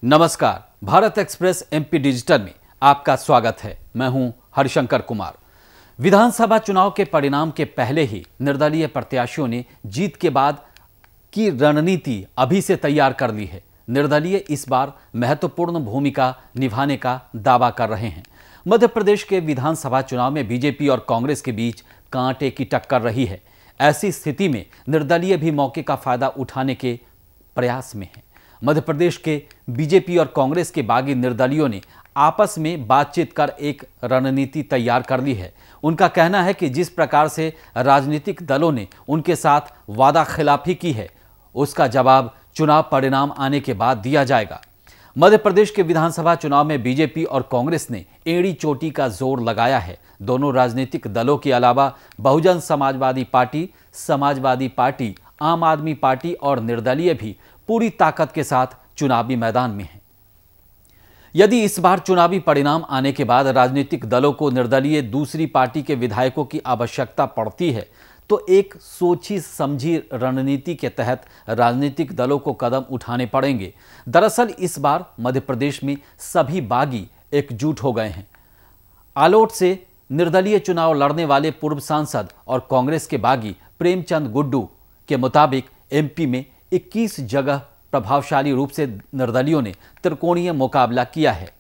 नमस्कार, Bharat express MP digital में आपका स्वागत है। मैं हूं हरिशंकर कुमार। विधानसभा चुनाव के परिणाम के पहले ही निर्दलीय प्रत्याशियों ने जीत के बाद की रणनीति अभी से तैयार कर ली है। निर्दलीय इस बार महत्वपूर्ण भूमिका निभाने का दावा कर रहे हैं। मध्य प्रदेश के विधानसभा चुनाव में बीजेपी और कांग्रेस के बीच कांटे की टक्कर रही है। ऐसी स्थिति में निर्दलीय भी मौके का फायदा उठाने के प्रयास में है। मध्य प्रदेश के बीजेपी और कांग्रेस के बागी निर्दलीयों ने आपस में बातचीत कर एक रणनीति तैयार कर ली है। उनका कहना है कि जिस प्रकार से राजनीतिक दलों ने उनके साथ वादा खिलाफी की है, उसका जवाब चुनाव परिणाम आने के बाद दिया जाएगा। मध्य प्रदेश के विधानसभा चुनाव में बीजेपी और कांग्रेस ने एड़ी चोटी का जोर लगाया है। दोनों राजनीतिक दलों के अलावा बहुजन समाजवादी पार्टी, आम आदमी पार्टी और निर्दलीय भी पूरी ताकत के साथ चुनावी मैदान में हैं। यदि इस बार चुनावी परिणाम आने के बाद राजनीतिक दलों को निर्दलीय दूसरी पार्टी के विधायकों की आवश्यकता पड़ती है, तो एक सोची समझी रणनीति के तहत राजनीतिक दलों को कदम उठाने पड़ेंगे। दरअसल इस बार मध्य प्रदेश में सभी बागी एकजुट हो गए हैं। आलोट से निर्दलीय चुनाव लड़ने वाले पूर्व सांसद और कांग्रेस के बागी प्रेमचंद गुड्डू के मुताबिक एमपी में 21 जगह प्रभावशाली रूप से निर्दलियों ने त्रिकोणीय मुकाबला किया है।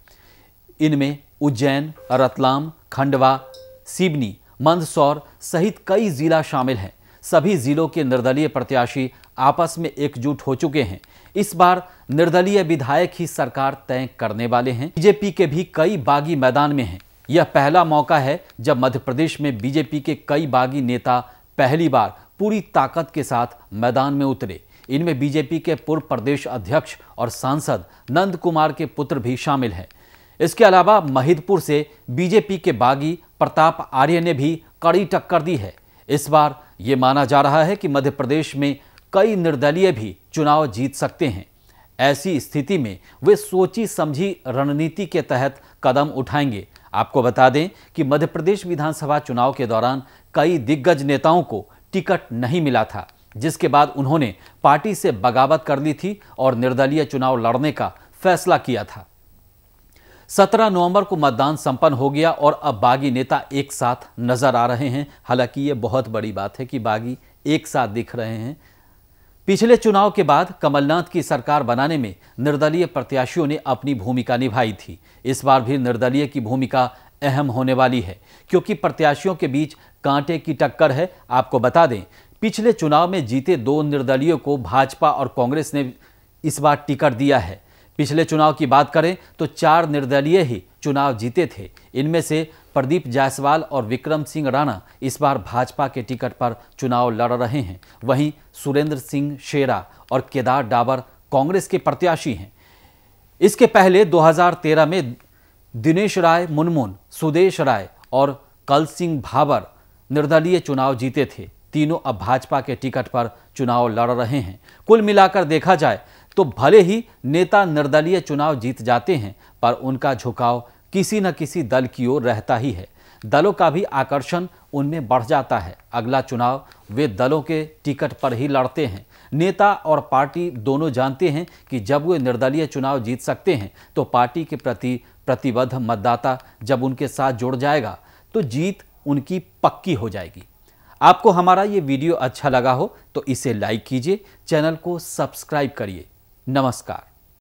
इनमें उज्जैन, रतलाम, खंडवा, सिवनी, मंदसौर सहित कई जिला शामिल हैं। सभी जिलों के निर्दलीय प्रत्याशी आपस में एकजुट हो चुके हैं। इस बार निर्दलीय विधायक ही सरकार तय करने वाले हैं। बीजेपी के भी कई बागी मैदान में हैं। यह पहला मौका है जब मध्य प्रदेश में बीजेपी के कई बागी नेता पहली बार पूरी ताकत के साथ मैदान में उतरे। इनमें बीजेपी के पूर्व प्रदेश अध्यक्ष और सांसद नंद कुमार के पुत्र भी शामिल हैं। इसके अलावा महिदपुर से बीजेपी के बागी प्रताप आर्य ने भी कड़ी टक्कर दी है। इस बार ये माना जा रहा है कि मध्य प्रदेश में कई निर्दलीय भी चुनाव जीत सकते हैं। ऐसी स्थिति में वे सोची समझी रणनीति के तहत कदम उठाएंगे। आपको बता दें कि मध्य प्रदेश विधानसभा चुनाव के दौरान कई दिग्गज नेताओं को टिकट नहीं मिला था, जिसके बाद उन्होंने पार्टी से बगावत कर ली थी और निर्दलीय चुनाव लड़ने का फैसला किया था। 17 नवंबर को मतदान संपन्न हो गया और अब बागी नेता एक साथ नजर आ रहे हैं। हालांकि ये बहुत बड़ी बात है कि बागी एक साथ दिख रहे हैं। पिछले चुनाव के बाद कमलनाथ की सरकार बनाने में निर्दलीय प्रत्याशियों ने अपनी भूमिका निभाई थी। इस बार भी निर्दलीय की भूमिका अहम होने वाली है, क्योंकि प्रत्याशियों के बीच कांटे की टक्कर है। आपको बता दें, पिछले चुनाव में जीते 2 निर्दलीयों को भाजपा और कांग्रेस ने इस बार टिकट दिया है। पिछले चुनाव की बात करें तो 4 निर्दलीय ही चुनाव जीते थे। इनमें से प्रदीप जायसवाल और विक्रम सिंह राणा इस बार भाजपा के टिकट पर चुनाव लड़ रहे हैं। वहीं सुरेंद्र सिंह शेरा और केदार डाबर कांग्रेस के प्रत्याशी हैं। इसके पहले 2013 में दिनेश राय मुनमुन, सुदेश राय और कल सिंह भाबर निर्दलीय चुनाव जीते थे। तीनों अब भाजपा के टिकट पर चुनाव लड़ रहे हैं। कुल मिलाकर देखा जाए तो भले ही नेता निर्दलीय चुनाव जीत जाते हैं, पर उनका झुकाव किसी न किसी दल की ओर रहता ही है। दलों का भी आकर्षण उनमें बढ़ जाता है। अगला चुनाव वे दलों के टिकट पर ही लड़ते हैं। नेता और पार्टी दोनों जानते हैं कि जब वे निर्दलीय चुनाव जीत सकते हैं तो पार्टी के प्रति प्रतिबद्ध मतदाता जब उनके साथ जुड़ जाएगा तो जीत उनकी पक्की हो जाएगी। आपको हमारा ये वीडियो अच्छा लगा हो तो इसे लाइक कीजिए, चैनल को सब्सक्राइब करिए। नमस्कार।